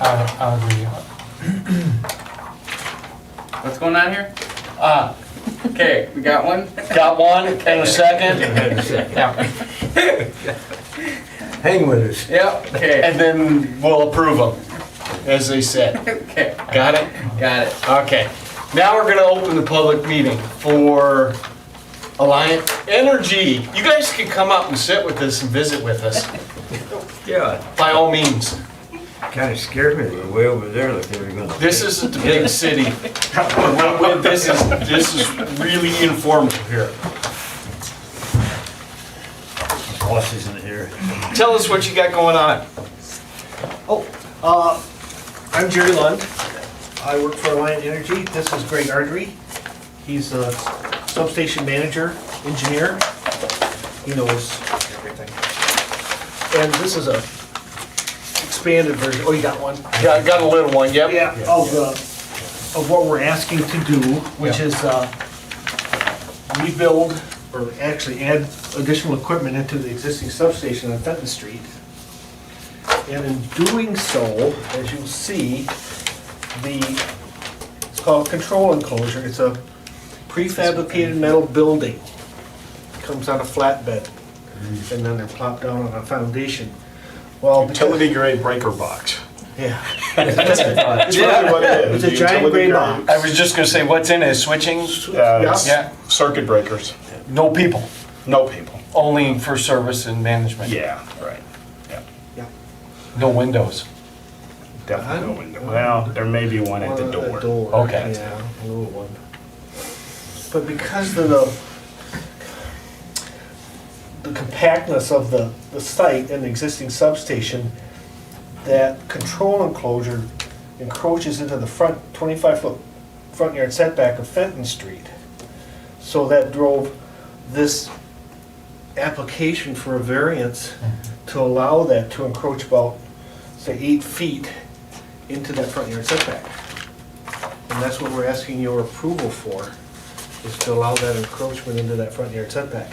I'll agree. What's going on here? Okay, we got one? Got one and a second? Yeah. Hang with us. Yep, okay. And then we'll approve them, as they said. Okay, Got it? got it. Okay. Now we're gonna open the public meeting for Alliant Energy. You guys can come up and sit with us and visit with us, Yeah, by all means. kinda scared me, they were way over there like they were gonna. This isn't the big city. This is really informative here. Boss isn't here. Tell us what you got going on. I'm Jerry Lund. I work for Alliant Energy. This is Greg Ardrey. He's a substation manager, engineer. He knows everything. And this is a expanded version. Oh, you got one? Got a little one, yep. Yeah, of what we're asking to do, which is rebuild, or actually add additional equipment into the existing substation on Fenton Street. And in doing so, as you'll see, it's called a control enclosure. It's a prefabricated metal building. Comes on a flatbed, and then they're plopped down on a foundation. Well, Utility grade breaker box. yeah. That's really what it is. It's a giant Utility gray grade, box. I was just gonna say, what's in it? Switching? it's Yeah. Circuit breakers, No people, no people. only for service and management. Yeah, right. Yeah. No windows. Definitely no window. Well, there may be one at the door. Okay. Yeah, a little one. But because of the compactness of the site and the existing substation, that control enclosure encroaches into the front 25-foot front yard setback of Fenton Street. So that drove this application for a variance to allow that to encroach about, say, 8 feet into that front yard setback. And that's what we're asking your approval for, is to allow that encroachment into that front yard setback.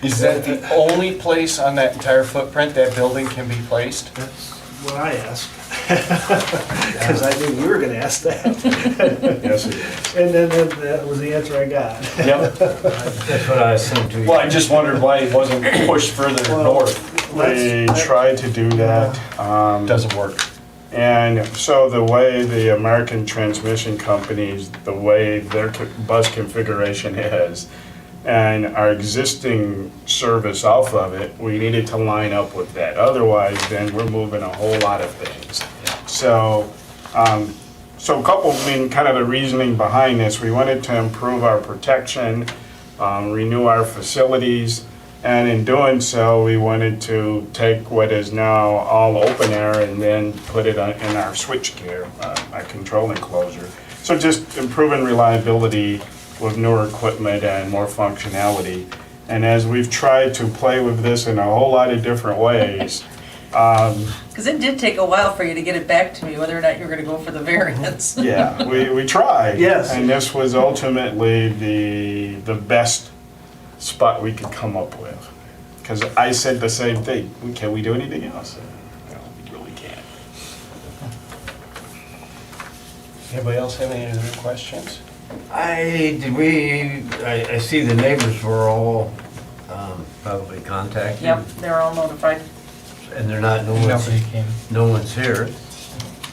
Is that the only place on that entire footprint that building can be placed? That's what I asked. Because I knew you were gonna ask that. Yes, it is. And then that was the answer I got. Yep. That's what I assumed too. Well, I just wondered why it wasn't pushed further Well, north. They tried to do that. Doesn't work. And so the way the American transmission companies, the way their bus configuration is, and our existing service off of it, we needed to line up with that. Otherwise, then we're moving a whole lot of things. So, so a couple, kind of the reasoning behind this, we wanted to improve our protection, renew our facilities, and in doing so, we wanted to take what is now all open air and then put it in our switchgear, our control enclosure. So just improving reliability with newer equipment and more functionality. And as we've tried to play with this in a whole lot of different ways, Because it did take a while for you to get it back to me, whether or not you were gonna go for the variance. yeah, we tried. Yes. And this was ultimately the best spot we could come up with. Because I said the same thing, can we do anything else? No, we really can't. Anybody else have any other questions? I see the neighbors were all probably contacted. Yep, they're all notified. And they're not, Nobody came. no one's here.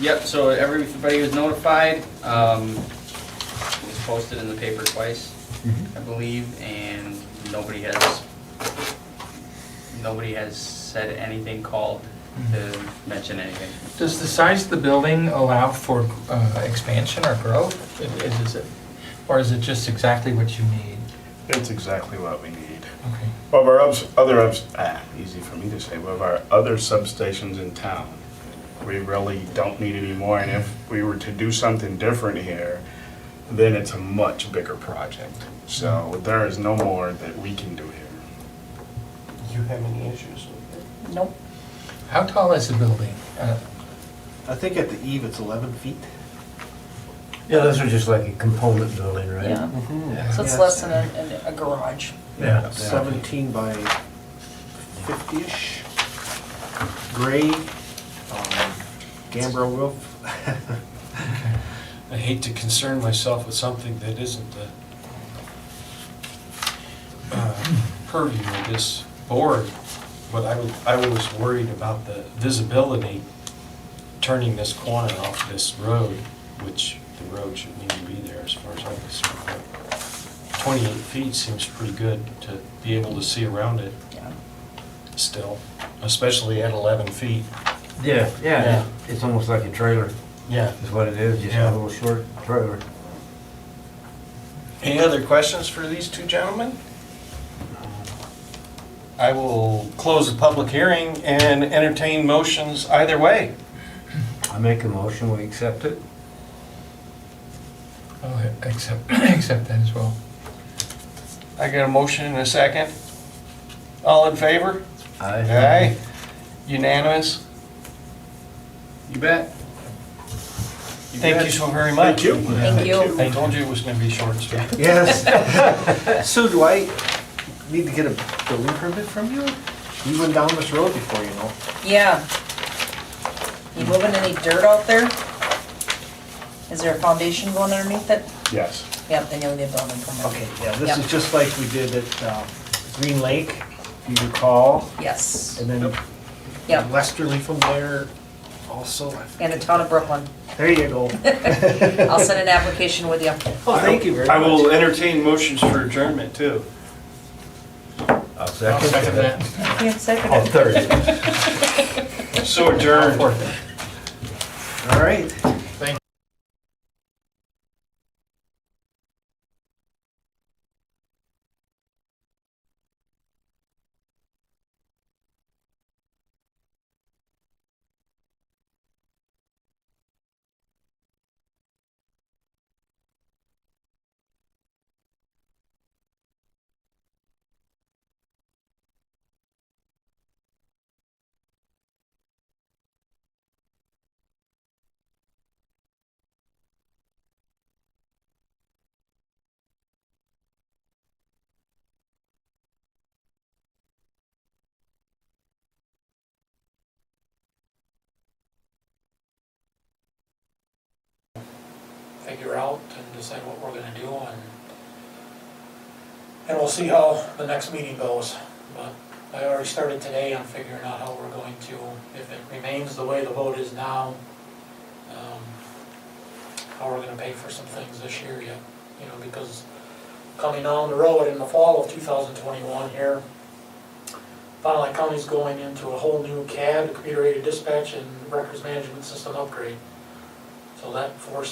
Yep, so everybody was notified. It was posted in the paper twice, I believe, and nobody has said anything, called to mention anything. Does the size of the building allow for expansion or growth? Or is it just exactly what you need? It's exactly what we need. Okay. Of our easy for me to say, of our other substations in town, we really don't need any more. And if we were to do something different here, then it's a much bigger project. So there is no more that we can do here. Do you have any issues with it? Nope. How tall is the building? I think at the eve, it's 11 feet. Yeah, those are just like a component building, right? Yeah, Yeah. so it's less than a garage. Yeah. 17 by 50-ish. Gray. gambrel roof. I hate to concern myself with something that isn't the purview of this board, but I was worried about the visibility turning this corner off this road, which the road shouldn't even be there as far as I'm concerned. But 28 feet seems pretty good to be able to see around it Yeah. still, especially at 11 feet. Yeah, Yeah. yeah, it's almost like a trailer, Yeah. is what it is, just Yeah. a little short trailer. Any other questions for these two gentlemen? I will close the public hearing and entertain motions either way. I make a motion, we accept it. I'll accept that as well. I got a motion and a second. All in favor? Aye. Unanimous? You bet. Thank you so very much. Thank you. Thank you. I told you it was gonna be short and sweet. Yes. Sue, do I need to get a building permit from you? You went down this road before, you know. Yeah. You moving any dirt out there? Is there a foundation going underneath it? Yes. Yep, then you'll get a building permit. Okay, yeah, this Yep. is just like we did at Green Lake, if you recall. Yes. And then Yep. westerly from there also. And the town of Brooklyn. There you go. I'll send an application with you. Oh, thank you very much. I will entertain motions for adjournment too. I'll second. Second that. I can't second Oh, it. third. So adjourned. All right. Figure out and decide what we're gonna do and we'll see how the next meeting goes. But I already started today on figuring out how we're going to, if it remains the way the vote is now, how we're gonna pay for some things this year yet, you know, because coming down the road in the fall of 2021 here, Fond du Lac County's going into a whole new CAD, computer aided dispatch and records management system upgrade. So that forces